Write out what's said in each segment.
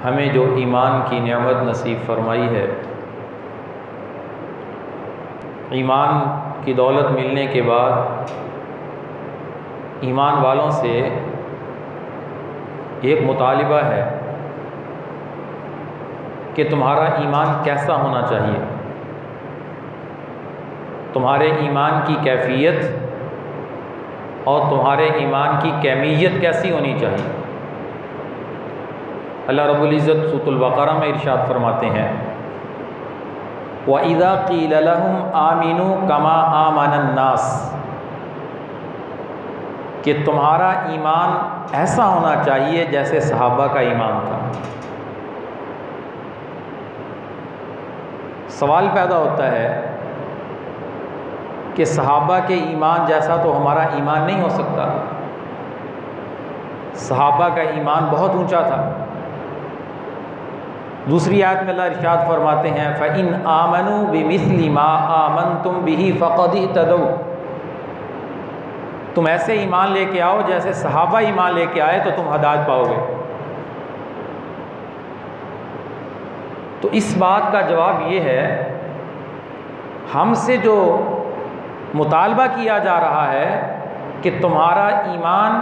हमें जो ईमान की नेमत नसीब फरमाई है, ईमान की दौलत मिलने के बाद ईमान वालों से एक मुतालिबा है कि तुम्हारा ईमान कैसा होना चाहिए, तुम्हारे ईमान की कैफियत और तुम्हारे ईमान की कैमियत कैसी होनी चाहिए। अल्लाह रब्बुल इज़्ज़त सूरह अल-बक़रा में इरशाद फरमाते हैं, व इज़ा क़ील लहुम आमिनू कमा आमनन नास, कि तुम्हारा ईमान ऐसा होना चाहिए जैसे सहाबा का ईमान था। सवाल पैदा होता है कि सहाबा के ईमान जैसा तो हमारा ईमान नहीं हो सकता। सहाबा का ईमान बहुत ऊंचा था। दूसरी आयत में अल्लाह इरशाद फरमाते हैं, फ़इन आमनू बिमिस्लि मा आमनतुम बिही फ़क़द इह्तदौ, तुम ऐसे ईमान लेके आओ जैसे सहाबा ईमान लेके आए तो तुम हदायत पाओगे। तो इस बात का जवाब ये है, हमसे जो मुतालबा किया जा रहा है कि तुम्हारा ईमान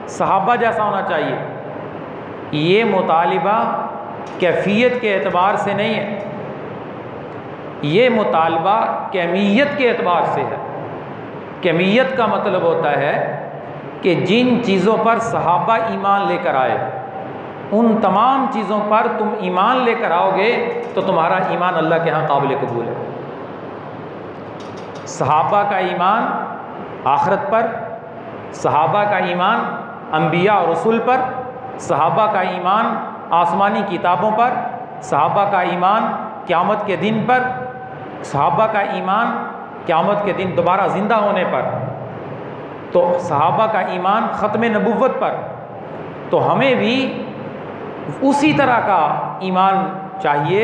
सहाबा जैसा होना चाहिए, ये मुतालिबा कैफियत के एतबार से नहीं है, ये मुतालबा कैमियत के एतबार से है। कैमियत का मतलब होता है कि जिन चीज़ों पर सहाबा ईमान लेकर आए, उन तमाम चीज़ों पर तुम ईमान लेकर आओगे तो तुम्हारा ईमान अल्लाह के यहाँ काबिल कबूल है। सहाबा का ईमान आखिरत पर, सहाबा का ईमान अंबिया और रसूल पर, सहाबा का ईमान आसमानी किताबों पर, सहाबा का ईमान क़यामत के दिन पर, सहाबा का ईमान क़यामत के दिन दोबारा ज़िंदा होने पर, तो सहाबा का ईमान ख़त्म नबुव्वत पर। तो हमें भी उसी तरह का ईमान चाहिए।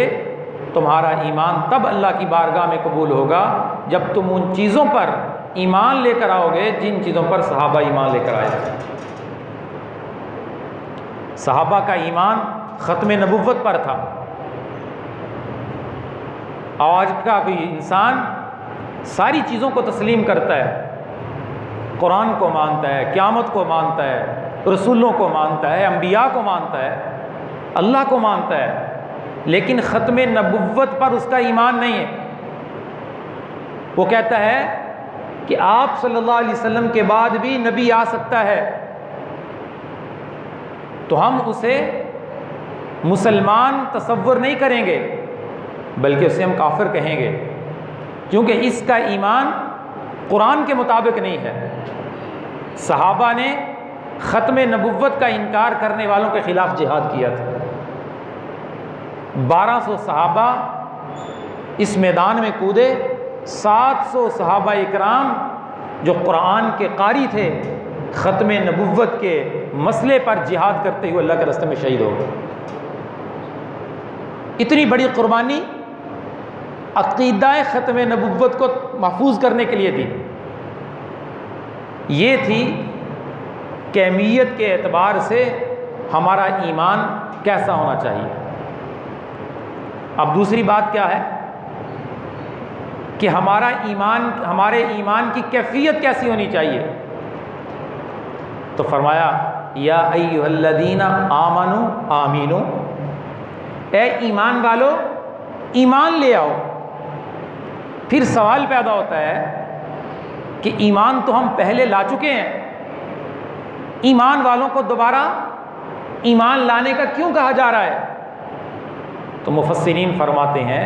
तुम्हारा ईमान तब अल्लाह की बारगाह में कबूल होगा जब तुम उन चीज़ों पर ईमान लेकर आओगे जिन चीज़ों पर सहाबा ईमान लेकर आए। सहाबा का ईमान ख़त्म नबुव्वत पर था। आज का भी इंसान सारी चीज़ों को तस्लीम करता है, कुरान को मानता है, क़यामत को मानता है, रसूलों को मानता है, अंबिया को मानता है, अल्लाह को मानता है, लेकिन ख़त्म नबुव्वत पर उसका ईमान नहीं है। वो कहता है कि आप सल्लल्लाहु अलैहि वसल्लम के बाद भी नबी आ सकता है, तो हम उसे मुसलमान तसव्वुर नहीं करेंगे, बल्कि उसे हम काफिर कहेंगे, क्योंकि इसका ईमान कुरान के मुताबिक नहीं है। सहाबा ने ख़त्म नबुव्वत का इनकार करने वालों के ख़िलाफ़ जिहाद किया था। 1200 सहाबा इस मैदान में कूदे। 700 सहाबा इकराम जो कुरान के कारी थे, ख़त्म नबुव्वत के मसले पर जिहाद करते हुए अल्लाह के रास्ते में शहीद हो गए। इतनी बड़ी कुर्बानी अक़ीदा ख़त्म नबुव्वत को महफूज करने के लिए दी। ये थी कैमियत के एतबार से हमारा ईमान कैसा होना चाहिए। अब दूसरी बात क्या है कि हमारे ईमान की कैफियत कैसी होनी चाहिए। तो फरमाया, या अय्युहल्लज़ीना आमनू आमीनू, ए ईमान वालो ईमान ले आओ। फिर सवाल पैदा होता है कि ईमान तो हम पहले ला चुके हैं, ईमान वालों को दोबारा ईमान लाने का क्यों कहा जा रहा है। तो मुफस्सिरीन फरमाते हैं,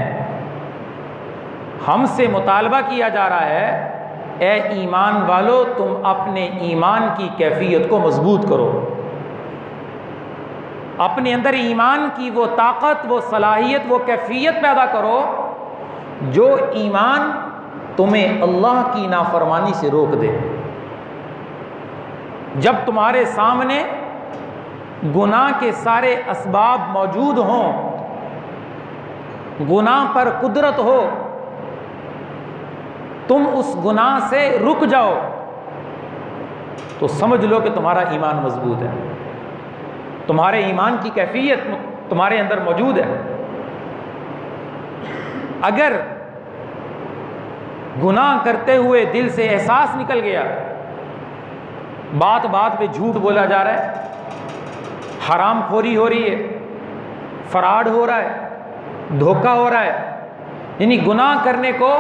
हमसे मुतालबा किया जा रहा है, ए ईमान वालो तुम अपने ईमान की कैफियत को मजबूत करो, अपने अंदर ईमान की वो ताकत, वो सलाहियत, वो कैफियत पैदा करो जो ईमान तुम्हें अल्लाह की नाफरमानी से रोक दे। जब तुम्हारे सामने गुनाह के सारे असबाब मौजूद हों, गुनाह पर कुदरत हो, तुम उस गुनाह से रुक जाओ तो समझ लो कि तुम्हारा ईमान मजबूत है, तुम्हारे ईमान की कैफियत तुम्हारे अंदर मौजूद है। अगर गुनाह करते हुए दिल से एहसास निकल गया, बात बात पे झूठ बोला जा रहा है, हराम खोरी हो रही है, फराड हो रहा है, धोखा हो रहा है, यानी गुनाह करने को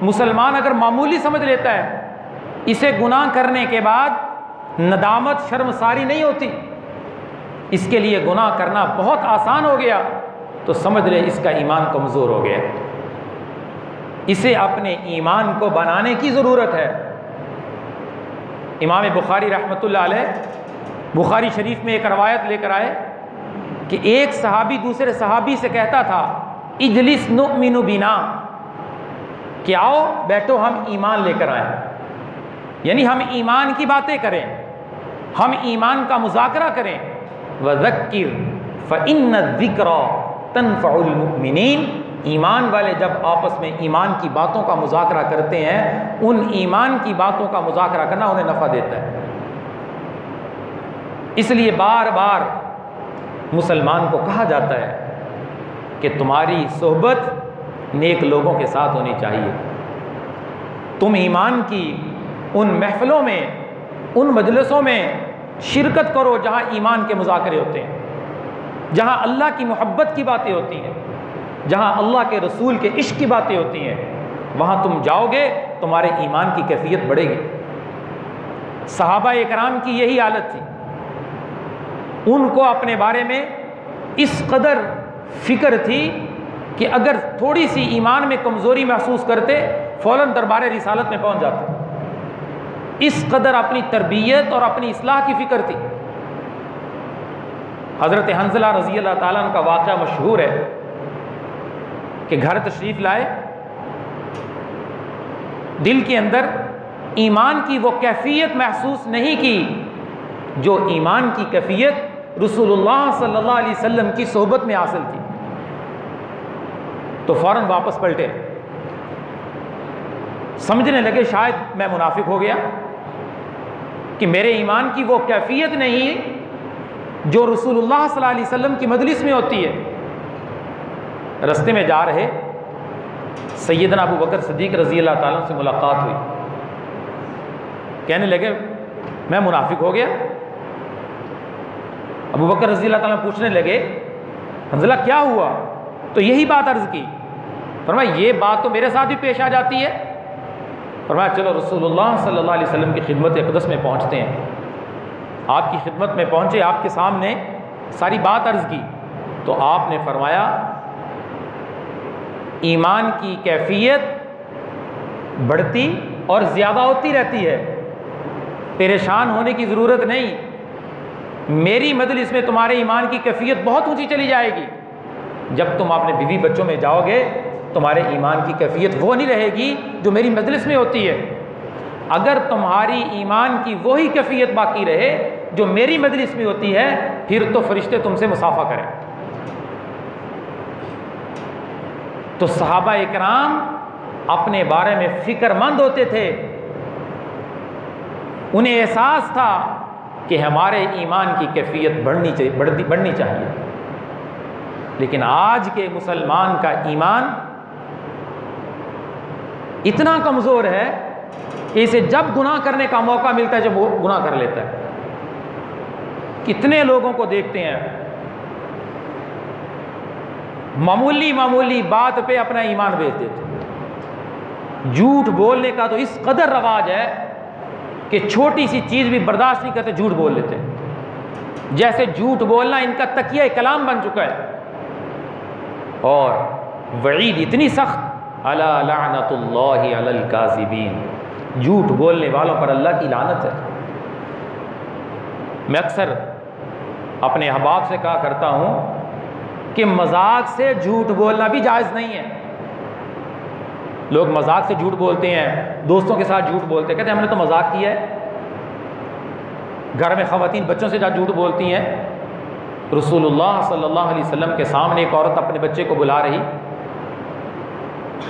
मुसलमान अगर मामूली समझ लेता है, इसे गुनाह करने के बाद नदामत शर्मसारी नहीं होती, इसके लिए गुनाह करना बहुत आसान हो गया, तो समझ ले इसका ईमान कमज़ोर हो गया। इसे अपने ईमान को बनाने की ज़रूरत है। इमाम बुखारी रहमतुल्लाह अलैह बुखारी शरीफ में एक रवायत लेकर आए कि एक सहाबी दूसरे सहाबी से कहता था, इजलिस नुमिनु बिना, कि आओ बैठो हम ईमान लेकर आए, यानी हम ईमान की बातें करें, हम ईमान का मुज़ाकरा करें। वज़क्किर फ़इन्न ज़िक्रा तनफ़उल मुमिनीन, ईमान वाले जब आपस में ईमान की बातों का मुज़ाकरा करते हैं, उन ईमान की बातों का मुज़ाकरा करना उन्हें नफ़ा देता है। इसलिए बार बार मुसलमान को कहा जाता है कि तुम्हारी सोहबत नेक लोगों के साथ होनी चाहिए। तुम ईमान की उन महफ़िलों में, उन मजलिसों में शिरकत करो जहाँ ईमान के मुज़ाकरे होते हैं, जहाँ अल्लाह की मोहब्बत की बातें होती हैं, जहाँ अल्लाह के रसूल के इश्क की बातें होती हैं, वहाँ तुम जाओगे, तुम्हारे ईमान की कैफियत बढ़ेगी। सहाबा इकराम की यही हालत थी। उनको अपने बारे में इस कदर फ़िक्र थी कि अगर थोड़ी सी ईमान में कमज़ोरी महसूस करते, फ़ौरन दरबार रिसालत में पहुँच जाते। इस कदर अपनी तरबियत और अपनी इस्लाह की फ़िक्र थी। हज़रत हंज़ला रज़ी अल्लाह ताला अन्हु का वाक़या मशहूर है कि घर तशरीफ़ लाए, दिल के अंदर ईमान की वो कैफियत महसूस नहीं की जो ईमान की कैफियत रसूलुल्लाह सल्लल्लाहु अलैहि वसल्लम की सोहबत में हासिल थी। तो फ़ौरन वापस पलटे, समझने लगे शायद मैं मुनाफिक हो गया कि मेरे ईमान की वो कैफियत नहीं जो रसूलुल्लाह सल्लल्लाहु अलैहि वसल्लम की मजलिस में होती है। रास्ते में जा रहे सैयदना अबू बकर सिद्दीक़ रज़ी अल्लाह ताला से मुलाकात हुई। कहने लगे मैं मुनाफिक हो गया। अबू बकर रज़ी अल्लाह ताला पूछने लगे हंज़ला क्या हुआ? तो यही बात अर्ज़ की। फरमाया ये बात तो मेरे साथ भी पेश आ जाती है। फरमाया चलो रसूलुल्लाह सल्लल्लाहु अलैहि वसल्लम की खिदमत अक़दस में पहुँचते हैं। आपकी खिदमत में पहुँचे, आपके सामने सारी बात अर्ज़ की तो आपने फरमाया ईमान की कैफियत बढ़ती और ज़्यादा होती रहती है, परेशान होने की ज़रूरत नहीं। मेरी मजलिस में तुम्हारे ईमान की कैफियत बहुत ऊंची चली जाएगी। जब तुम अपने बीवी बच्चों में जाओगे, तुम्हारे ईमान की कैफियत वो नहीं रहेगी जो मेरी मजलिस में होती है। अगर तुम्हारी ईमान की वही कैफियत बाकी रहे जो मेरी मजलिस में होती है, फिर तो फरिश्ते तुमसे मुसाफा करें। तो सहाबा इकराम अपने बारे में फ़िक्रमंद होते थे। उन्हें एहसास था कि हमारे ईमान की कैफियत बढ़नी चाहिए। लेकिन आज के मुसलमान का ईमान इतना कमज़ोर है कि इसे जब गुनाह करने का मौका मिलता है, जब वो गुनाह कर लेता है। कितने लोगों को देखते हैं मामूली बात पे अपना ईमान बेच देते। झूठ बोलने का तो इस कदर रवाज है कि छोटी सी चीज़ भी बर्दाश्त नहीं करते, झूठ बोल लेते हैं। जैसे झूठ बोलना इनका तकिया कलाम बन चुका है। और वईद इतनी सख्त, अला लानतुल्लाहि अलल काज़िबीन, झूठ बोलने वालों पर अल्लाह की लानत है। मैं अक्सर अपने अहबाब से कहा करता हूँ कि मजाक से झूठ बोलना भी जायज़ नहीं है। लोग मजाक से झूठ बोलते हैं, दोस्तों के साथ झूठ बोलते हैं, कहते हैं हमने तो मजाक किया है। घर में ख़वातीन बच्चों से झूठ बोलती हैं। रसूलुल्लाह सल्लल्लाहु अलैहि वसल्लम के सामने एक औरत अपने बच्चे को बुला रही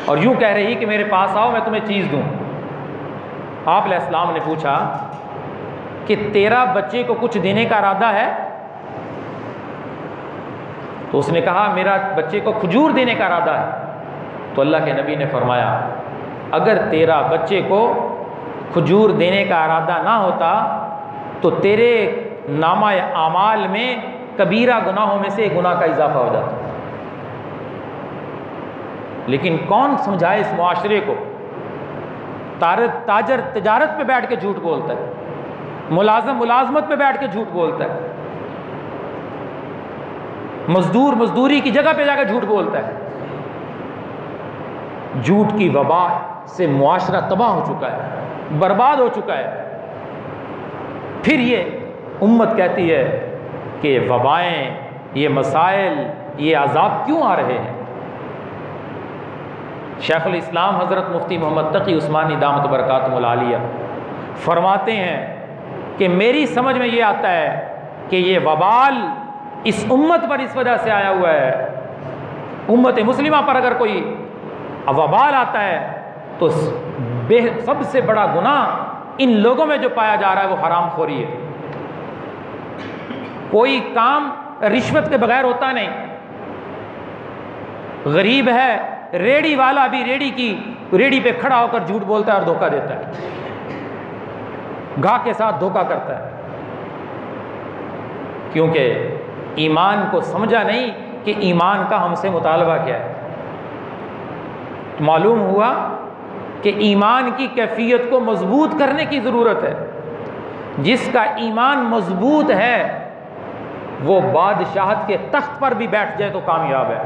और यूँ कह रही कि मेरे पास आओ, मैं तुम्हें चीज़ दूँ। आप अलैहिस्सलाम ने पूछा कि तेरा बच्चे को कुछ देने का इरादा है? तो उसने कहा मेरा बच्चे को खजूर देने का इरादा है। तो अल्लाह के नबी ने फरमाया अगर तेरा बच्चे को खजूर देने का इरादा ना होता तो तेरे नामा आमाल में कबीरा गुनाहों में से एक गुनाह का इजाफा हो जाता। लेकिन कौन समझाए इस मुआशरे को? ताजर तिजारत पे बैठ के झूठ बोलता है, मुलाजिम मुलाजमत पे बैठ के झूठ बोलता है, मजदूर मजदूरी की जगह पे जाकर झूठ बोलता है। झूठ की वबा से मुआशरा तबाह हो चुका है, बर्बाद हो चुका है। फिर ये उम्मत कहती है कि ये वबाएं, ये मसाइल, ये अजाब क्यों आ रहे हैं? शेखुल इस्लाम हज़रत मुफ्ती मोहम्मद तकी उस्मानी दामत बरकातुहुल आलिया फरमाते हैं कि मेरी समझ में ये आता है कि ये वबाल इस उम्मत पर इस वजह से आया हुआ है, उम्मत मुस्लिमा पर अगर कोई वबाल आता है तो सबसे बड़ा गुनाह इन लोगों में जो पाया जा रहा है वो हराम खोरी है। कोई काम रिश्वत के बगैर होता नहीं। गरीब है, रेडी वाला भी रेडी पे खड़ा होकर झूठ बोलता है और धोखा देता है, गाह के साथ धोखा करता है, क्योंकि ईमान को समझा नहीं कि ईमान का हमसे मुतालबा क्या है। मालूम हुआ कि ईमान की कैफियत को मजबूत करने की ज़रूरत है। जिसका ईमान मजबूत है वो बादशाहत के तख्त पर भी बैठ जाए तो कामयाब है।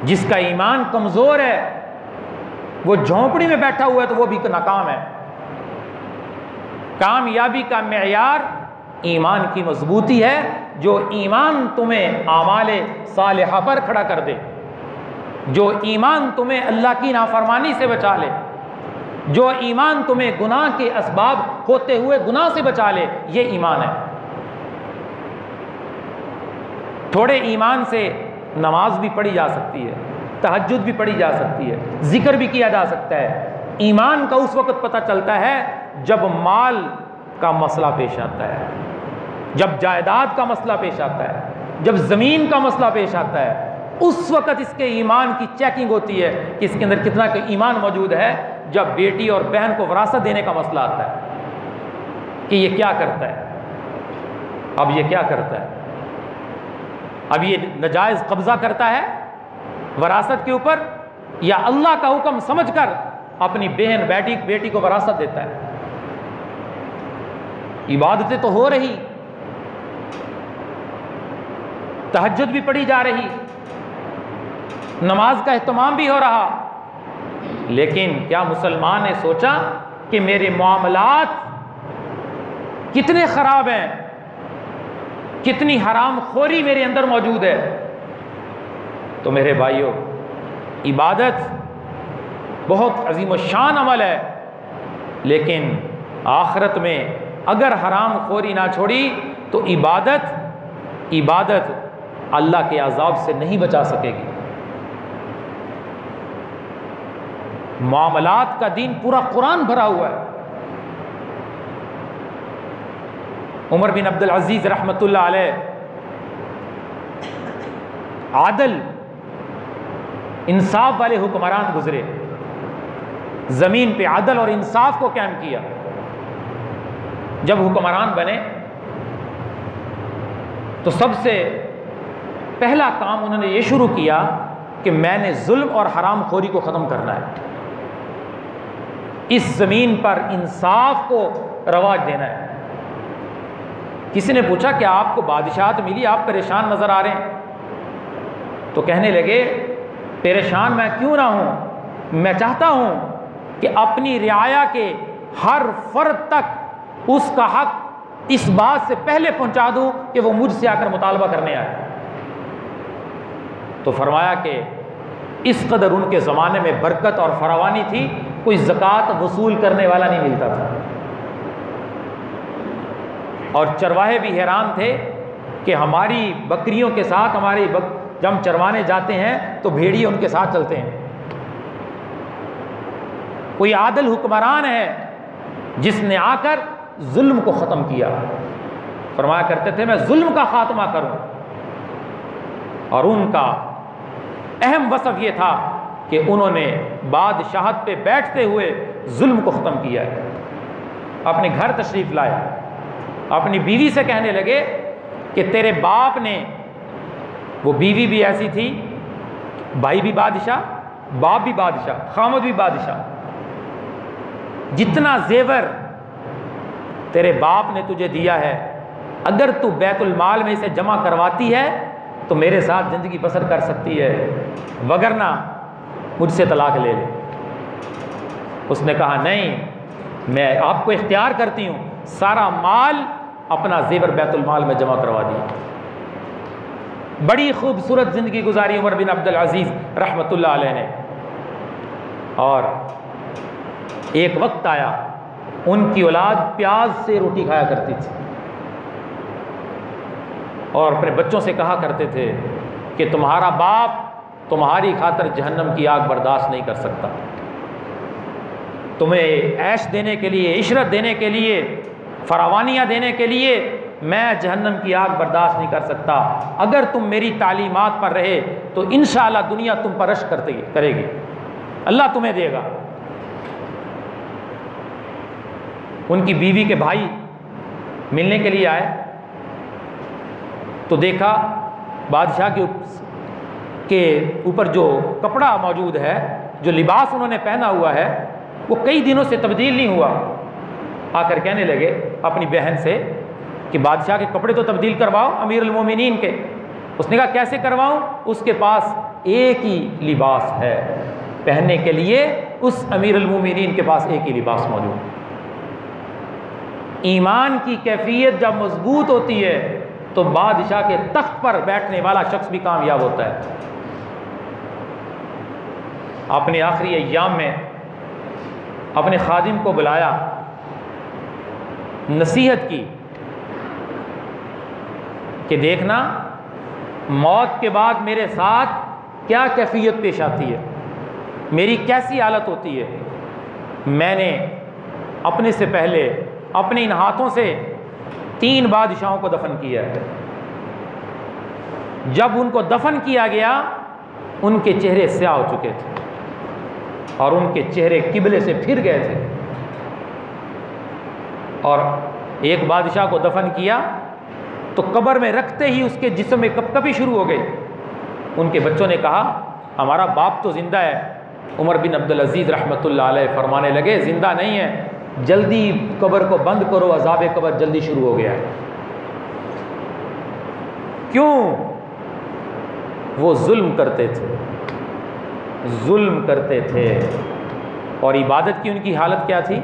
जिसका ईमान कमज़ोर है वो झोंपड़ी में बैठा हुआ है तो वो भी नाकाम है। कामयाबी का मेयार ईमान की मजबूती है। जो ईमान तुम्हें आमाले सालिहा पर खड़ा कर दे, जो ईमान तुम्हें अल्लाह की नाफरमानी से बचा ले, जो ईमान तुम्हें गुनाह के असबाब होते हुए गुनाह से बचा ले, ये ईमान है। थोड़े ईमान से नमाज भी पढ़ी जा सकती है, तहज्जुद भी पढ़ी जा सकती है, जिक्र भी किया जा सकता है। ईमान का उस वक्त पता चलता है जब माल का मसला पेश आता है, जब जायदाद का मसला पेश आता है, जब ज़मीन का मसला पेश आता है। उस वक्त इसके ईमान की चेकिंग होती है कि इसके अंदर कितना का ईमान मौजूद है। जब बेटी और बहन को विरासत देने का मसला आता है कि ये क्या करता है, अब ये क्या करता है, अब ये नाजायज़ कब्ज़ा करता है वरासत के ऊपर, या अल्लाह का हुक्म समझकर अपनी बहन बेटी को वरासत देता है। इबादतें तो हो रही, तहज्जुद भी पढ़ी जा रही, नमाज का एहतमाम भी हो रहा, लेकिन क्या मुसलमान ने सोचा कि मेरे मामलात कितने ख़राब हैं, कितनी हराम खोरी मेरे अंदर मौजूद है? तो मेरे भाइयों, इबादत बहुत अजीम शान अमल है, लेकिन आखिरत में अगर हराम खोरी ना छोड़ी तो इबादत अल्लाह के अज़ाब से नहीं बचा सकेगी। मामलात का दीन पूरा कुरान भरा हुआ है। उमर बिन अब्दुल अजीज रहमतुल्लाह अलैह आदल इंसाफ वाले हुक्मरान गुजरे, जमीन पे आदल और इंसाफ को कायम किया। जब हुक्मरान बने तो सबसे पहला काम उन्होंने ये शुरू किया कि मैंने जुल्म और हराम खोरी को ख़त्म करना है, इस ज़मीन पर इंसाफ को रवाज देना है। किसी ने पूछा कि आपको बादशाहत मिली, आप परेशान नज़र आ रहे हैं? तो कहने लगे परेशान मैं क्यों ना हूँ, मैं चाहता हूँ कि अपनी रियाया के हर फ़र्द तक उसका हक इस बात से पहले पहुँचा दूँ कि वो मुझसे आकर मुतालबा करने आए। तो फरमाया कि इस कदर उनके ज़माने में बरकत और फरावानी थी, कोई ज़कात वसूल करने वाला नहीं मिलता था। और चरवाहे भी हैरान थे कि हमारी बकरियों के साथ जब हम चरवाने जाते हैं तो भेड़िए उनके साथ चलते हैं। कोई आदल हुक्मरान है जिसने आकर जुल्म को ख़त्म किया। फरमाया करते थे मैं जुल्म का खात्मा करूं, और उनका अहम वसफ ये था कि उन्होंने बादशाहत पे बैठते हुए जुल्म को ख़त्म किया है। अपने घर तशरीफ़ लाए, अपनी बीवी से कहने लगे कि तेरे बाप ने, वो बीवी भी ऐसी थी, भाई भी बादशाह, बाप भी बादशाह, खामद भी बादशाह, जितना जेवर तेरे बाप ने तुझे दिया है, अगर तू बैतुल माल में इसे जमा करवाती है तो मेरे साथ ज़िंदगी बसर कर सकती है, वगरना मुझसे तलाक ले ले। उसने कहा नहीं, मैं आपको इख्तियार करती हूँ, सारा माल अपना जेवर बैतुल माल में जमा करवा दिया। बड़ी खूबसूरत ज़िंदगी गुजारी उमर बिन अब्दुल अजीज़ रहमतुल्लाह अलैह ने। और एक वक्त आया, उनकी औलाद प्याज से रोटी खाया करती थी और अपने बच्चों से कहा करते थे कि तुम्हारा बाप तुम्हारी खातिर जहन्नम की आग बर्दाश्त नहीं कर सकता, तुम्हें ऐश देने के लिए, इशरत देने के लिए, फरावानियाँ देने के लिए मैं जहन्नम की आग बर्दाश्त नहीं कर सकता। अगर तुम मेरी तालीमात पर रहे तो इंशाअल्लाह दुनिया तुम पर रश्क करेगी, अल्लाह तुम्हें देगा। उनकी बीवी के भाई मिलने के लिए आए तो देखा बादशाह के ऊपर जो कपड़ा मौजूद है, जो लिबास उन्होंने पहना हुआ है, वो कई दिनों से तब्दील नहीं हुआ। आकर कहने लगे अपनी बहन से कि बादशाह के कपड़े तो तब्दील करवाओ अमीरुल मोमिनीन के। उसने कहा कैसे करवाऊं? उसके पास एक ही लिबास है पहनने के लिए, उस अमीरुल मोमिनीन के पास एक ही लिबास मौजूद। ईमान की कैफियत जब मजबूत होती है तो बादशाह के तख्त पर बैठने वाला शख्स भी कामयाब होता है। अपने आखिरी अय्याम में अपने खादिम को बुलाया, नसीहत की कि देखना मौत के बाद मेरे साथ क्या कैफियत पेश आती है, मेरी कैसी हालत होती है। मैंने अपने से पहले अपने इन हाथों से 3 बादशाहों को दफन किया है। जब उनको दफन किया गया उनके चेहरे स्याह हो चुके थे और उनके चेहरे किबले से फिर गए थे। और एक बादशाह को दफन किया तो कब्र में रखते ही उसके जिस्म में कपकपी शुरू हो गई। उनके बच्चों ने कहा हमारा बाप तो जिंदा है। उमर बिन अब्दुल अजीज़ रहमतुल्लाह अलैह फरमाने लगे जिंदा नहीं है, जल्दी कब्र को बंद करो, अज़ाब कब्र जल्दी शुरू हो गया है। क्यों? वो जुल्म करते थे, जुल्म करते थे। और इबादत की उनकी हालत क्या थी?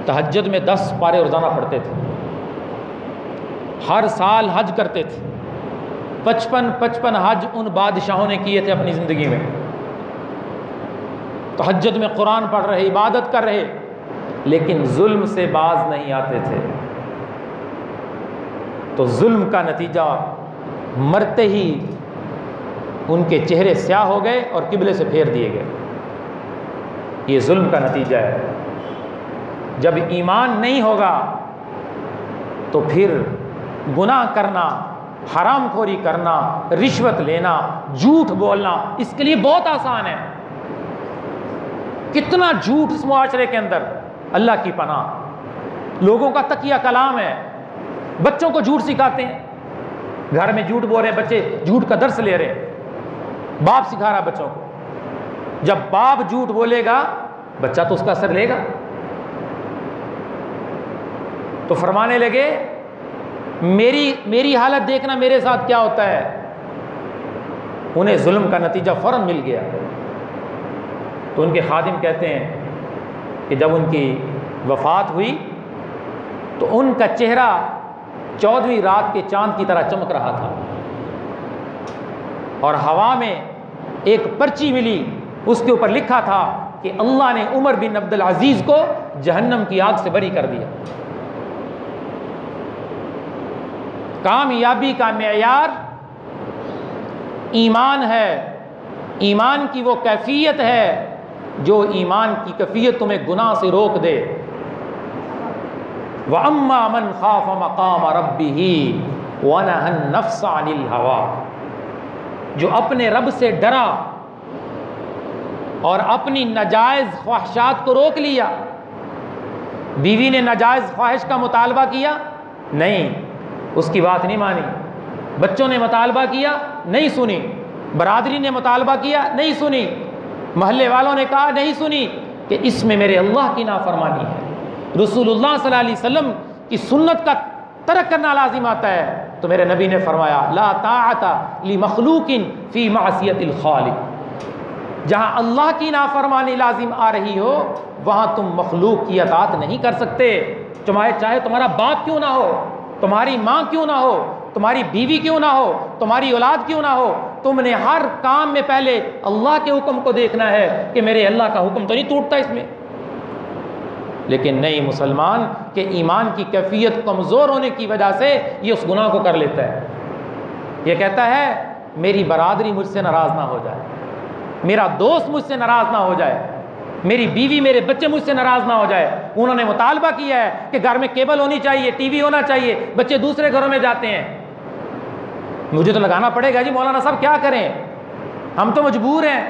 तहज्जुद में 10 पारे रोज़ाना पढ़ते थे, हर साल हज करते थे। 55 हज उन बादशाहों ने किए थे अपनी ज़िंदगी में। तहज्जुद में कुरान पढ़ रहे, इबादत कर रहे, लेकिन जुल्म से बाज नहीं आते थे। तो जुल्म का नतीजा मरते ही उनके चेहरे स्याह हो गए और किबले से फेर दिए गए। ये जुल्म का नतीजा है। जब ईमान नहीं होगा तो फिर गुनाह करना, हरामखोरी करना, रिश्वत लेना, झूठ बोलना, इसके लिए बहुत आसान है। कितना झूठ इस मुआशरे के अंदर, अल्लाह की पनाह। लोगों का तकिया कलाम है, बच्चों को झूठ सिखाते हैं, घर में झूठ बोल रहे हैं, बच्चे झूठ का दर्स ले रहे हैं, बाप सिखा रहा बच्चों को। जब बाप झूठ बोलेगा बच्चा तो उसका असर लेगा। तो फरमाने लगे मेरी हालत देखना मेरे साथ क्या होता है। उन्हें जुल्म का नतीजा फौरन मिल गया। तो उनके खादिम कहते हैं कि जब उनकी वफ़ात हुई तो उनका चेहरा 14वीं रात के चांद की तरह चमक रहा था और हवा में एक पर्ची मिली, उसके ऊपर लिखा था कि अल्लाह ने उमर बिन अब्दुल अजीज़ को जहन्नम की आग से बरी कर दिया। कामयाबी का मेयार ईमान है। ईमान की वो कैफियत है जो ईमान की कैफियत तुम्हें गुनाह से रोक दे। व अम्मा मन खाफ मकाम रब्बिही व नहन नफ्स अनिल हवा। जो अपने रब से डरा और अपनी नाजायज़ ख्वाहिशात को रोक लिया। बीवी ने नाजायज़ ख्वाहिश का मुतालबा किया, नहीं, उसकी बात नहीं मानी। बच्चों ने मुतालबा किया, नहीं सुनी। बरादरी ने मुतालबा किया, नहीं सुनी। महल्ले वालों ने कहा, नहीं सुनी, कि इसमें मेरे अल्लाह की नाफरमानी है। रसूलुल्लाह सल्लल्लाहु अलैहि वसल्लम की सुन्नत का तरक करना लाजिम आता है। तो मेरे नबी ने फरमाया, ला ताअता ली मखलूकिन फी मासियतिल खालिक। जहाँ अल्लाह की नाफरमानी लाजिम आ रही हो, वहाँ तुम मखलूक की अताअत नहीं कर सकते। चाहे तुम्हारा बाप क्यों ना हो, तुम्हारी माँ क्यों ना हो, तुम्हारी बीवी क्यों ना हो, तुम्हारी औलाद क्यों ना हो, तुमने हर काम में पहले अल्लाह के हुक्म को देखना है कि मेरे अल्लाह का हुक्म तो नहीं टूटता इसमें। लेकिन नहीं, मुसलमान के ईमान की कैफियत कमज़ोर होने की वजह से ये उस गुनाह को कर लेता है। ये कहता है मेरी बरादरी मुझसे नाराज़ ना हो जाए, मेरा दोस्त मुझसे नाराज़ ना हो जाए, मेरी बीवी मेरे बच्चे मुझसे नाराज़ ना हो जाए। उन्होंने मुतालबा किया है कि घर में केबल होनी चाहिए, टीवी होना चाहिए, बच्चे दूसरे घरों में जाते हैं, मुझे तो लगाना पड़ेगा जी, मौलाना साहब क्या करें, हम तो मजबूर हैं,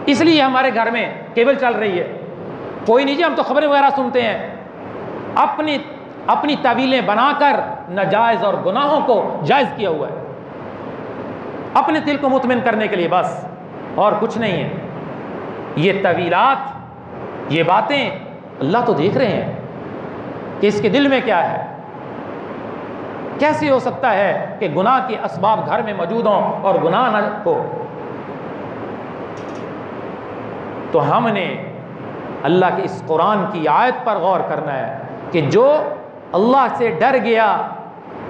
इसलिए हमारे घर में केबल चल रही है। कोई नहीं जी, हम तो खबरें वगैरह सुनते हैं। अपनी तवीलें बनाकर नाजायज़ और गुनाहों को जायज़ किया हुआ है, अपने दिल को मुतमिन करने के लिए, बस और कुछ नहीं है। ये तवीलात, ये बातें अल्लाह तो देख रहे हैं कि इसके दिल में क्या है। कैसे हो सकता है कि गुनाह के असबाब घर में मौजूद हों और गुनाह न हो। तो हमने अल्लाह के इस कुरान की आयत पर गौर करना है कि जो अल्लाह से डर गया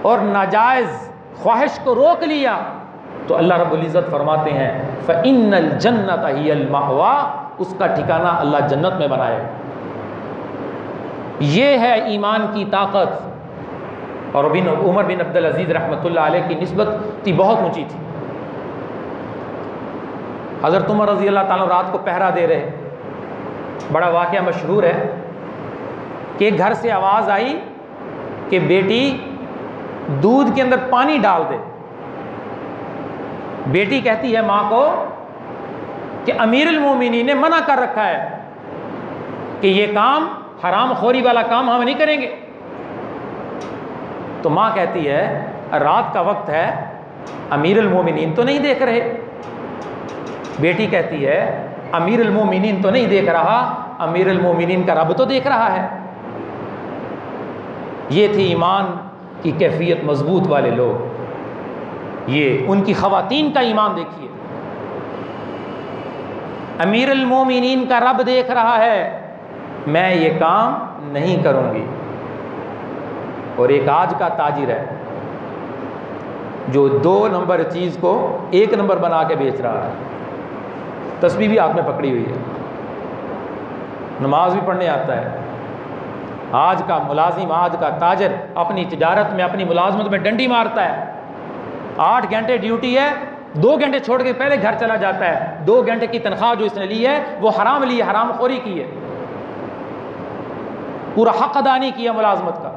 और नाजायज़ ख्वाहिश को रोक लिया, तो अल्लाह रब्बुल इज़्ज़त फरमाते हैं फ़इन्नल जन्नत हियल मअवा, उसका ठिकाना अल्लाह जन्नत में बनाए। ये है ईमान की ताकत। और उमर बिन अब्दुल अजीज़ रहमतुल्लाह अलैह की निस्बत थी बहुत ऊंची थी। हज़रत उमर रज़ी अल्लाह ताला रात को पहरा दे रहे, बड़ा वाक़या मशहूर है कि घर से आवाज़ आई कि बेटी दूध के अंदर पानी डाल दे। बेटी कहती है माँ को कि अमीरुल मोमिनीन ने मना कर रखा है कि ये काम, हराम खोरी वाला काम हम नहीं करेंगे। तो माँ कहती है रात का वक्त है, अमीरुल मोमिनीन तो नहीं देख रहे। बेटी कहती है अमीरुल मोमिनीन तो नहीं देख रहा, अमीरुल मोमिनीन का रब तो देख रहा है। ये थी ईमान की कैफियत मजबूत वाले लोग। ये उनकी ख़वातीन का ईमान देखिए, अमीरुल मोमिनीन का रब देख रहा है, मैं ये काम नहीं करूँगी। और एक आज का ताजिर है जो 2 नंबर चीज़ को 1 नंबर बना के बेच रहा है, तस्बीह भी हाथ में पकड़ी हुई है, नमाज भी पढ़ने आता है। आज का मुलाजिम, आज का ताजर अपनी तिजारत में, अपनी मुलाजमत में डंडी मारता है। 8 घंटे ड्यूटी है, 2 घंटे छोड़ के पहले घर चला जाता है। 2 घंटे की तनख्वाह जो इसने ली है वो हराम ली है, हराम खोरी की है, पूरा हक अदा नहीं किया मुलाजमत का।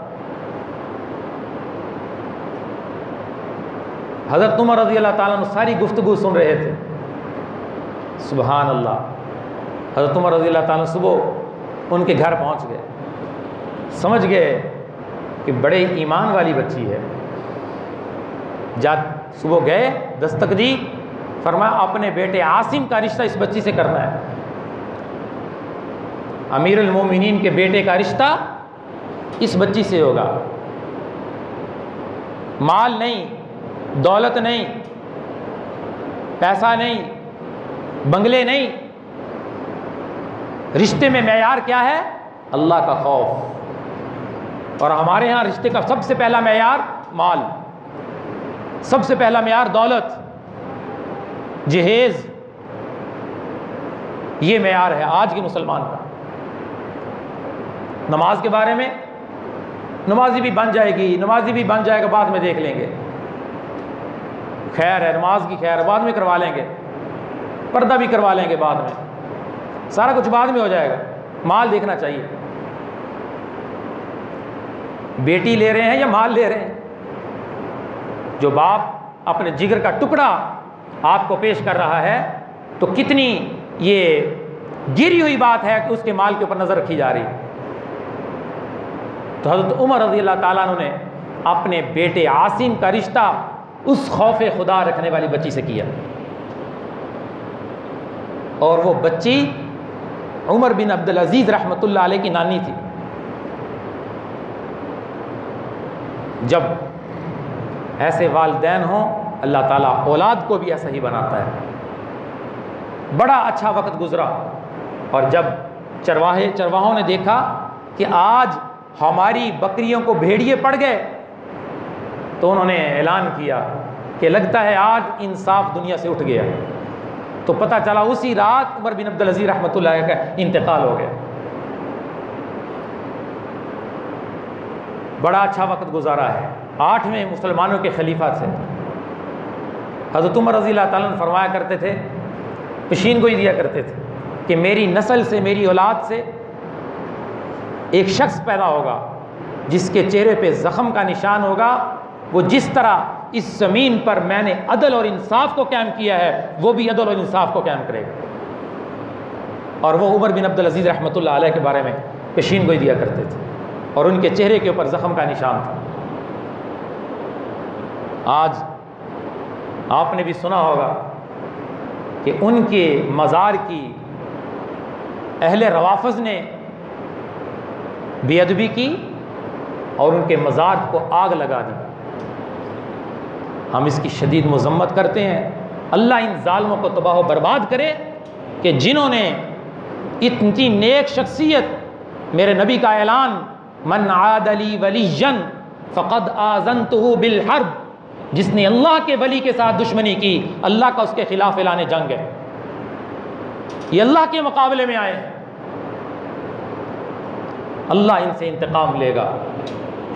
हज़रत उमर रज़ी अल्लाह ताला अन्हु सारी गुफ्तगू सुन रहे थे। सुबहान अल्लाह। हज़रत उमर रज़ी अल्लाह ताला सुबह उनके घर पहुंच गए, समझ गए कि बड़े ईमान वाली बच्ची है। सुबह गए, दस्तक दी, फरमाया अपने बेटे आसिम का रिश्ता इस बच्ची से करना है। अमीरुल मोमिनीन के बेटे का रिश्ता इस बच्ची से होगा। माल नहीं, दौलत नहीं, पैसा नहीं, बंगले नहीं, रिश्ते में मेयार क्या है? अल्लाह का खौफ। और हमारे यहाँ रिश्ते का सबसे पहला मेयार माल, सबसे पहला मेयार दौलत, जहेज, ये मेयार है आज के मुसलमान का। नमाज के बारे में, नमाजी भी बन जाएगी, नमाजी भी बन जाएगा, बाद में देख लेंगे, खैर है, नमाज की खैर बाद में करवा लेंगे, पर्दा भी करवा लेंगे बाद में, सारा कुछ बाद में हो जाएगा। माल देखना चाहिए, बेटी ले रहे हैं या माल ले रहे हैं। जो बाप अपने जिगर का टुकड़ा आपको पेश कर रहा है तो कितनी ये गिरी हुई बात है कि उसके माल के ऊपर नज़र रखी जा रही। तो हज़रत उमर रज़ी अल्लाह ताला अन्हु ने अपने बेटे आसिम का रिश्ता उस खौफ खुदा रखने वाली बच्ची से किया, और वो बच्ची उमर बिन अब्दुल अजीज़ रहमतुल्लाह अलैह की नानी थी। जब ऐसे वालिदैन हों, अल्लाह ताला औलाद को भी ऐसा ही बनाता है। बड़ा अच्छा वक्त गुजरा, और जब चरवाहों ने देखा कि आज हमारी बकरियों को भेड़िए पड़ गए, तो उन्होंने ऐलान किया कि लगता है आज इंसाफ दुनिया से उठ गया। तो पता चला उसी रात उमर बिन अब्दुल अजीज़ रहमतुल्लाह अलैह का इंतकाल हो गया। बड़ा अच्छा वक्त गुजारा है। 8वें मुसलमानों के खलीफा थे हज़रत उमर रज़ी अल्लाह ताला अन्हु। फरमाया करते थे, पेशीन गोई दिया करते थे कि मेरी नस्ल से, मेरी औलाद से एक शख्स पैदा होगा जिसके चेहरे पे ज़ख़म का निशान होगा। वो जिस तरह इस ज़मीन पर मैंने अदल और इंसाफ को कायम किया है, वो भी अदल और इंसाफ को कायम करेगा। और वो उमर बिन अब्दुल अजीज़ रहमतुल्लाह अलैह के बारे में पेशीन गोई दिया करते थे, और उनके चेहरे के ऊपर ज़ख़म का निशान था। आज आपने भी सुना होगा कि उनके मज़ार की अहले रवाफ़ज़ ने बेअदबी की और उनके मज़ार को आग लगा दी। हम इसकी शदीद मज़म्मत करते हैं। अल्लाह इन ज़ालिमों को तबाह बर्बाद करे कि जिन्होंने इतनी नेक शख्सियत, मेरे नबी का ऐलान, मन आदली वलियन फ़क़द आज़नतुहु बिल हर्ब, जिसने अल्लाह के वली के साथ दुश्मनी की, अल्लाह का उसके खिलाफ ऐलान जंग है। ये अल्लाह के मुकाबले में आए हैं, अल्लाह इनसे इंतकाम लेगा।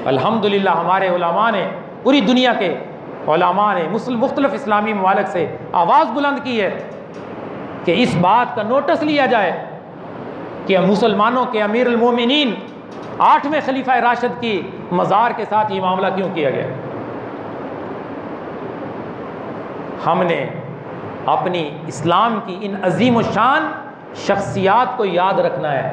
अल्हम्दुलिल्लाह हमारे उलमा ने, पूरी दुनिया के उलमा ने मुख्तलिफ इस्लामी ममालिक से आवाज़ बुलंद की है कि इस बात का नोटिस लिया जाए कि मुसलमानों के अमीरुल मोमिनीन 8वें खलीफा राशिद की मज़ार के साथ ये मामला क्यों किया गया। हमने अपनी इस्लाम की इन अजीम व शान शख्सियात को याद रखना है,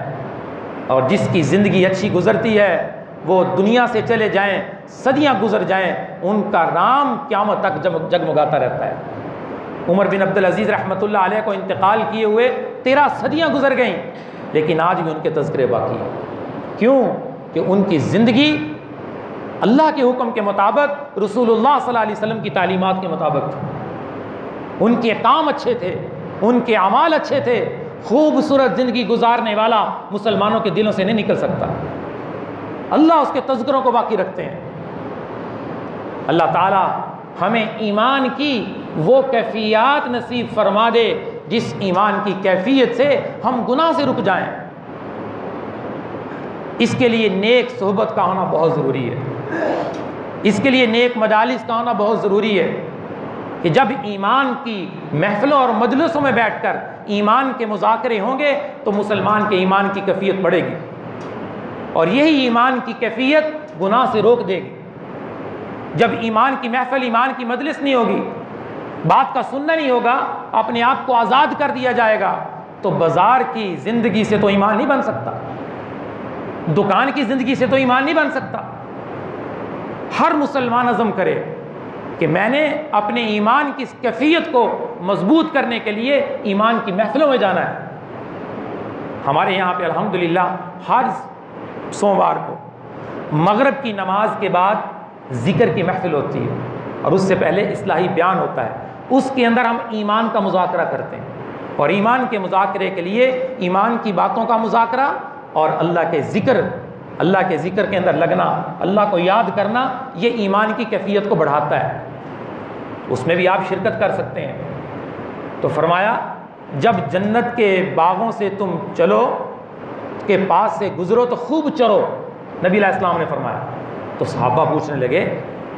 और जिसकी ज़िंदगी अच्छी गुजरती है वो दुनिया से चले जाएं, सदियां गुजर जाएं, उनका नाम क़यामत तक जगमगाता रहता है। उमर बिन अब्दुल अजीज़ रहमतुल्लाह अलैह को इंतकाल किए हुए 13 सदियां गुजर गईं, लेकिन आज भी उनके तज़किरे बाकी हैं। क्यों? कि उनकी ज़िंदगी अल्लाह के हुक्म के मुताबिक, रसूलुल्लाह सल्लल्लाहु अलैहि वसल्लम की तालीमात के मुताबिक थी। उनके काम अच्छे थे, उनके अमाल अच्छे थे। खूबसूरत ज़िंदगी गुजारने वाला मुसलमानों के दिलों से नहीं निकल सकता। अल्लाह उसके तज़किरों को बाकी रखते हैं। अल्लाह ताला हमें ईमान की वो कैफियत नसीब फरमा दे जिस ईमान की कैफियत से हम गुनाह से रुक जाएं। इसके लिए नेक सोहबत का होना बहुत ज़रूरी है। इसके लिए नेक मजालिस का होना बहुत ज़रूरी है कि जब ईमान की महफ़िलों और मजलिसों में बैठकर ईमान के मुज़ाकरे होंगे तो मुसलमान के ईमान की कैफियत बढ़ेगी, और यही ईमान की कैफियत गुनाह से रोक देगी। जब ईमान की महफ़िल, ईमान की मजलिस नहीं होगी, बात का सुनना नहीं होगा, अपने आप को आज़ाद कर दिया जाएगा, तो बाज़ार की ज़िंदगी से तो ईमान नहीं बन सकता, दुकान की ज़िंदगी से तो ईमान नहीं बन सकता। हर मुसलमान अज़म करे कि मैंने अपने ईमान की कैफियत को मजबूत करने के लिए ईमान की महफ़िलों में जाना है। हमारे यहाँ पे अल्हम्दुलिल्लाह हर सोमवार को मगरिब की नमाज के बाद ज़िक्र की महफ़िल होती है, और उससे पहले इस्लाही बयान होता है। उसके अंदर हम ईमान का मुज़ाकरा करते हैं, और ईमान के मुज़ाकरे के लिए ईमान की बातों का मुज़ाकरा और अल्लाह के ज़िक्र के अंदर लगना, अल्लाह को याद करना, ये ईमान की कैफियत को बढ़ाता है। उसमें भी आप शिरकत कर सकते हैं। तो फरमाया जब जन्नत के बागों से तुम चलो के पास से गुजरो तो खूब चरो, नबी अलैहि सलाम ने फरमाया। तो सहाबा पूछने लगे,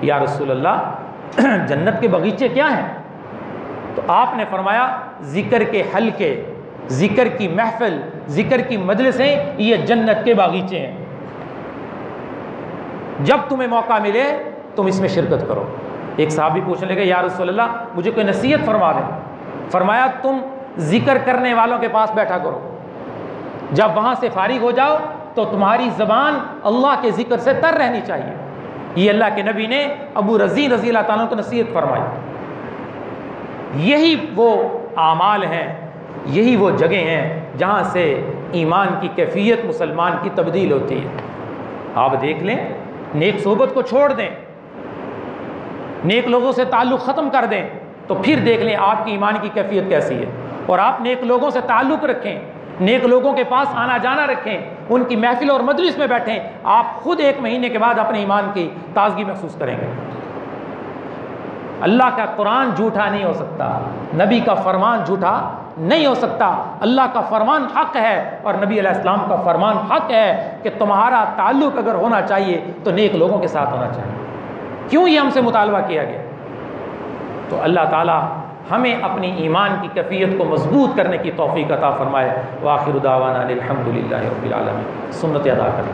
या रसूल अल्लाह जन्नत के बगीचे क्या हैं? तो आपने फरमाया ज़िक्र के हल्के, ज़िक्र की महफ़िल, ज़िक्र की मजलिसें, ये जन्नत के बागीचे हैं। जब तुम्हें मौका मिले तुम इसमें शिरकत करो। एक साहबी पूछने लगे, या रसूलल्लाह मुझे कोई नसीहत फरमा दें। फरमाया, तुम जिक्र करने वालों के पास बैठा करो, जब वहाँ से फारिग हो जाओ तो तुम्हारी ज़बान अल्लाह के जिक्र से तर रहनी चाहिए। ये अल्लाह के नबी ने अबू रज़ीन रज़ी अल्लाह ताला को नसीहत फरमाई। यही वो आमाल हैं, यही वो जगह हैं जहाँ से ईमान की कैफियत मुसलमान की तब्दील होती है। आप देख लें, नेक सोबत को छोड़ दें, नेक लोगों से ताल्लुक़ ख़त्म कर दें, तो फिर देख लें आपकी ईमान की कैफियत कैसी है। और आप नेक लोगों से ताल्लुक़ रखें, नेक लोगों के पास आना जाना रखें, उनकी महफिल और मजलिस में बैठें, आप खुद 1 महीने के बाद अपने ईमान की ताजगी महसूस करेंगे। अल्लाह का कुरान झूठा नहीं हो सकता, नबी का फरमान झूठा नहीं हो सकता। अल्लाह का फरमान हक है और नबी अलैहिस्सलाम का फरमान हक है कि तुम्हारा ताल्लुक़ अगर होना चाहिए तो नेक लोगों के साथ होना चाहिए। क्यों ये हमसे मुतालबा किया गया? तो अल्लाह ताला हमें अपनी ईमान की कैफियत को मजबूत करने की तौफीक अता फरमाए। व आखिर दावाना अनिल हम्दुलिल्लाहि रब्बिल आलमीन। सुन्नत अदा करें।